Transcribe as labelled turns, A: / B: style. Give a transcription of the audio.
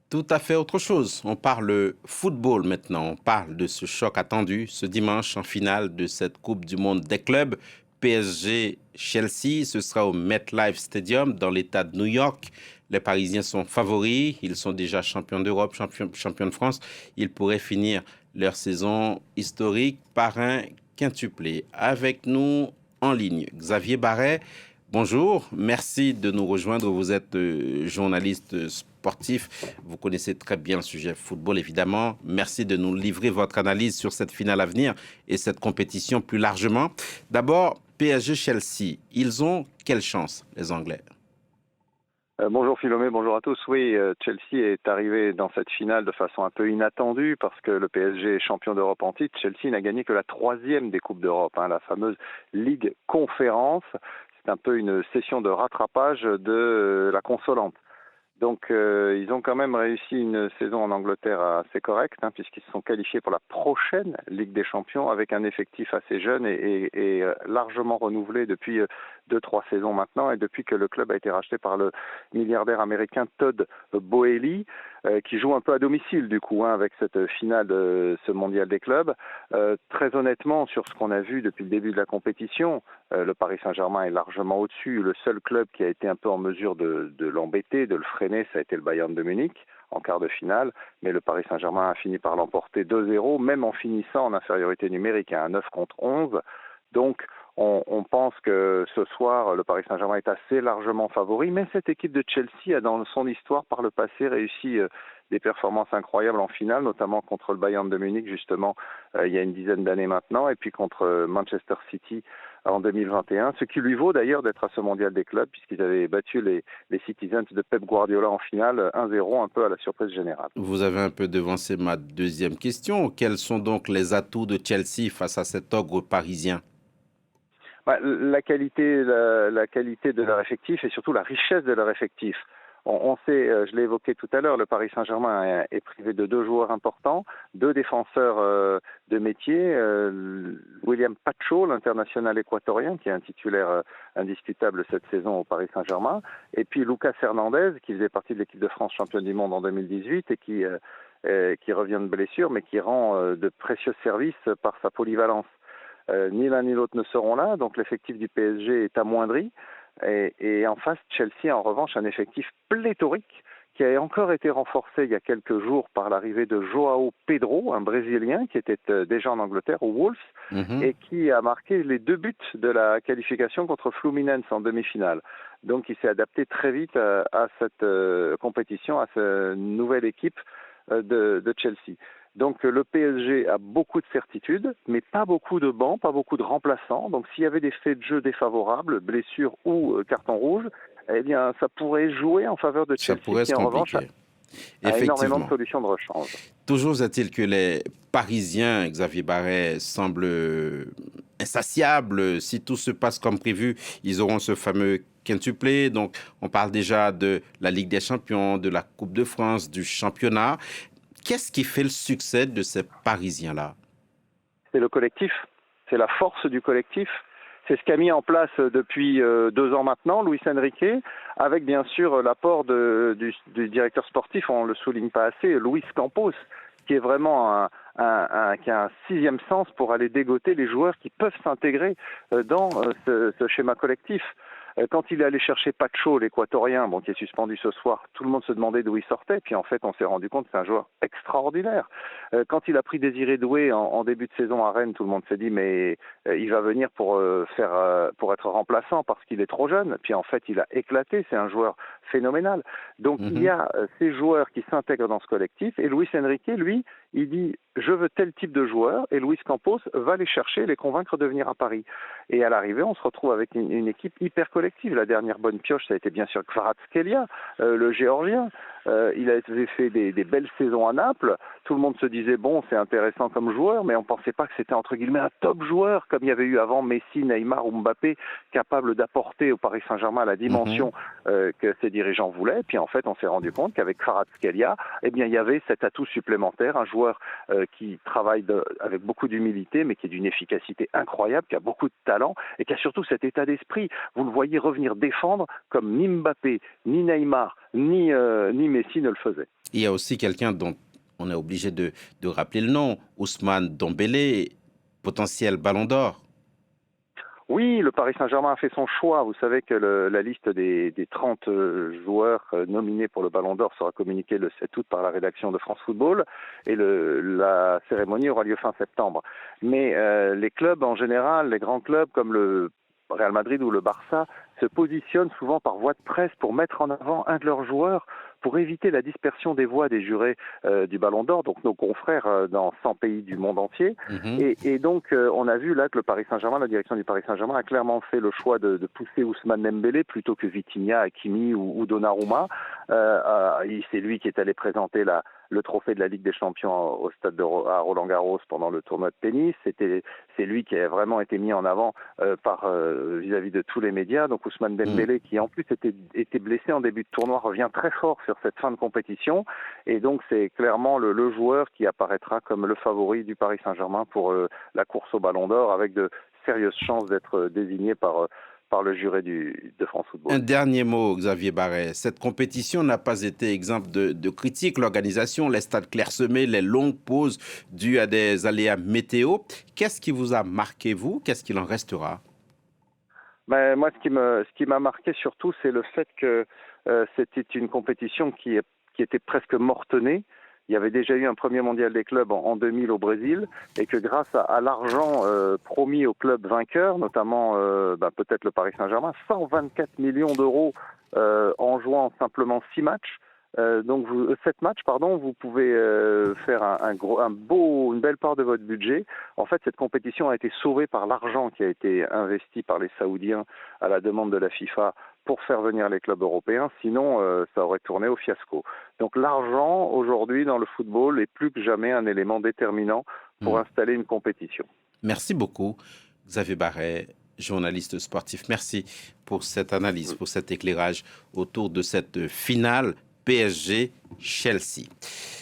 A: tout à fait autre chose. On parle football maintenant. On parle de ce choc attendu ce dimanche en finale de cette Coupe du Monde des clubs. PSG-Chelsea, ce sera au MetLife Stadium dans l'État de New York. Les Parisiens sont favoris. Ils sont déjà champions d'Europe, champions de France. Ils pourraient finir leur saison historique par un quintuplé. Avec nous en ligne, Xavier Barret. Bonjour, merci de nous rejoindre. Vous êtes journaliste sportif, vous connaissez très bien le sujet football évidemment. Merci de nous livrer votre analyse sur cette finale à venir et cette compétition plus largement. D'abord, PSG-Chelsea, ils ont quelle chance les Anglais?
B: Bonjour Philomé, bonjour à tous. Oui, Chelsea est arrivé dans cette finale de façon un peu inattendue parce que le PSG est champion d'Europe en titre. Chelsea n'a gagné que la troisième des Coupes d'Europe, la fameuse Ligue Conférence. C'est un peu une session de rattrapage de la consolante. Donc ils ont quand même réussi une saison en Angleterre assez correcte, puisqu'ils se sont qualifiés pour la prochaine Ligue des Champions avec un effectif assez jeune et largement renouvelé depuis 2-3 saisons maintenant, et depuis que le club a été racheté par le milliardaire américain Todd Boehly, qui joue un peu à domicile du coup, avec cette finale de ce mondial des clubs. Très honnêtement, sur ce qu'on a vu depuis le début de la compétition, le Paris Saint-Germain est largement au-dessus. Le seul club qui a été un peu en mesure de l'embêter, de le freiner, ça a été le Bayern de Munich en quart de finale, mais le Paris Saint-Germain a fini par l'emporter 2-0, même en finissant en infériorité numérique à un 9 contre 11. Donc on pense que ce soir, le Paris Saint-Germain est assez largement favori, mais cette équipe de Chelsea a dans son histoire par le passé réussi des performances incroyables en finale, notamment contre le Bayern de Munich, justement, il y a une dizaine d'années maintenant, et puis contre Manchester City en 2021, ce qui lui vaut d'ailleurs d'être à ce mondial des clubs, puisqu'ils avaient battu les Citizens de Pep Guardiola en finale 1-0, un peu à la surprise générale.
A: Vous avez un peu devancé ma deuxième question. Quels sont donc les atouts de Chelsea face à cet ogre parisien?
B: La qualité de leur effectif et surtout la richesse de leur effectif. On sait, je l'ai évoqué tout à l'heure, le Paris Saint-Germain est privé de deux joueurs importants, deux défenseurs de métier, William Pacho, l'international équatorien, qui est un titulaire indiscutable cette saison au Paris Saint-Germain, et puis Lucas Hernandez, qui faisait partie de l'équipe de France championne du monde en 2018 et qui revient de blessure, mais qui rend de précieux services par sa polyvalence. Ni l'un ni l'autre ne seront là, donc l'effectif du PSG est amoindri. Et en face, Chelsea a en revanche un effectif pléthorique qui a encore été renforcé il y a quelques jours par l'arrivée de Joao Pedro, un Brésilien qui était déjà en Angleterre, aux Wolves, et qui a marqué les 2 buts de la qualification contre Fluminense en demi-finale. Donc il s'est adapté très vite à cette compétition, à cette nouvelle équipe de Chelsea. Donc le PSG a beaucoup de certitudes, mais pas beaucoup de bancs, pas beaucoup de remplaçants. Donc s'il y avait des faits de jeu défavorables, blessures ou carton rouge, eh bien ça pourrait jouer en faveur de
A: Ça
B: Chelsea,
A: pourrait se
B: qui en revanche
A: compliquer.
B: a énormément de
A: Effectivement.
B: solutions de rechange.
A: Toujours est-il que les Parisiens, Xavier Barret, semblent insatiables. Si tout se passe comme prévu, ils auront ce fameux quintuplé. Donc, on parle déjà de la Ligue des Champions, de la Coupe de France, du championnat. Qu'est-ce qui fait le succès de ces Parisiens-là?
B: C'est le collectif, c'est la force du collectif. C'est ce qu'a mis en place depuis 2 ans maintenant Luis Enrique, avec bien sûr l'apport du directeur sportif, on ne le souligne pas assez, Luis Campos, qui est vraiment qui a un sixième sens pour aller dégoter les joueurs qui peuvent s'intégrer dans ce schéma collectif. Quand il est allé chercher Pacho, l'équatorien, qui est suspendu ce soir, tout le monde se demandait d'où il sortait, puis en fait on s'est rendu compte que c'est un joueur extraordinaire. Quand il a pris Désiré Doué en début de saison à Rennes, tout le monde s'est dit mais il va venir pour être remplaçant parce qu'il est trop jeune, puis en fait il a éclaté, c'est un joueur phénoménal. Donc il y a ces joueurs qui s'intègrent dans ce collectif, et Luis Enrique, lui, il dit je veux tel type de joueur, et Luis Campos va les chercher, les convaincre de venir à Paris. Et à l'arrivée, on se retrouve avec une équipe hyper collective. La dernière bonne pioche, ça a été bien sûr Kvaratskhelia, le Géorgien. Il avait fait des belles saisons à Naples. Tout le monde se disait, bon, c'est intéressant comme joueur, mais on ne pensait pas que c'était entre guillemets un top joueur, comme il y avait eu avant Messi, Neymar ou Mbappé, capable d'apporter au Paris Saint-Germain la dimension que ces dirigeants voulaient. Puis en fait, on s'est rendu compte qu'avec Kvaratskhelia, eh bien, il y avait cet atout supplémentaire, un joueur qui travaille avec beaucoup d'humilité, mais qui est d'une efficacité incroyable, qui a beaucoup de talent et qui a surtout cet état d'esprit. Vous le voyez revenir défendre comme ni Mbappé, ni Neymar, ni Messi ne le faisaient.
A: Il y a aussi quelqu'un dont on est obligé de rappeler le nom, Ousmane Dembélé, potentiel Ballon d'Or.
B: Oui, le Paris Saint-Germain a fait son choix. Vous savez que la liste des 30 joueurs nominés pour le Ballon d'Or sera communiquée le 7 août par la rédaction de France Football et la cérémonie aura lieu fin septembre. Mais les clubs en général, les grands clubs comme le Real Madrid ou le Barça se positionnent souvent par voie de presse pour mettre en avant un de leurs joueurs pour éviter la dispersion des voix des jurés du Ballon d'Or, donc nos confrères dans 100 pays du monde entier. Et donc, on a vu là que le Paris Saint-Germain, la direction du Paris Saint-Germain a clairement fait le choix de pousser Ousmane Dembélé plutôt que Vitinha, Hakimi ou Donnarumma. C'est lui qui est allé présenter le trophée de la Ligue des Champions au stade à Roland-Garros pendant le tournoi de tennis. C'est lui qui a vraiment été mis en avant vis-à-vis de tous les médias. Donc Ousmane Dembélé, qui en plus était blessé en début de tournoi, revient très fort sur cette fin de compétition. Et donc c'est clairement le joueur qui apparaîtra comme le favori du Paris Saint-Germain pour la course au Ballon d'Or, avec de sérieuses chances d'être désigné par le juré de France Football.
A: Un dernier mot, Xavier Barret. Cette compétition n'a pas été exemple de critique. L'organisation, les stades clairsemés, les longues pauses dues à des aléas météo. Qu'est-ce qui vous a marqué, vous? Qu'est-ce qu'il en restera?
B: Moi, ce qui m'a marqué surtout, c'est le fait que c'était une compétition qui était presque mortenée. Il y avait déjà eu un premier mondial des clubs en 2000 au Brésil et que grâce à l'argent promis aux clubs vainqueurs, notamment peut-être le Paris Saint-Germain, 124 millions d'euros en jouant simplement 7 matchs, vous pouvez faire une belle part de votre budget. En fait, cette compétition a été sauvée par l'argent qui a été investi par les Saoudiens à la demande de la FIFA pour faire venir les clubs européens, sinon ça aurait tourné au fiasco. Donc l'argent, aujourd'hui, dans le football, est plus que jamais un élément déterminant pour installer une compétition.
A: Merci beaucoup, Xavier Barret, journaliste sportif. Merci pour cette analyse, pour cet éclairage autour de cette finale PSG-Chelsea.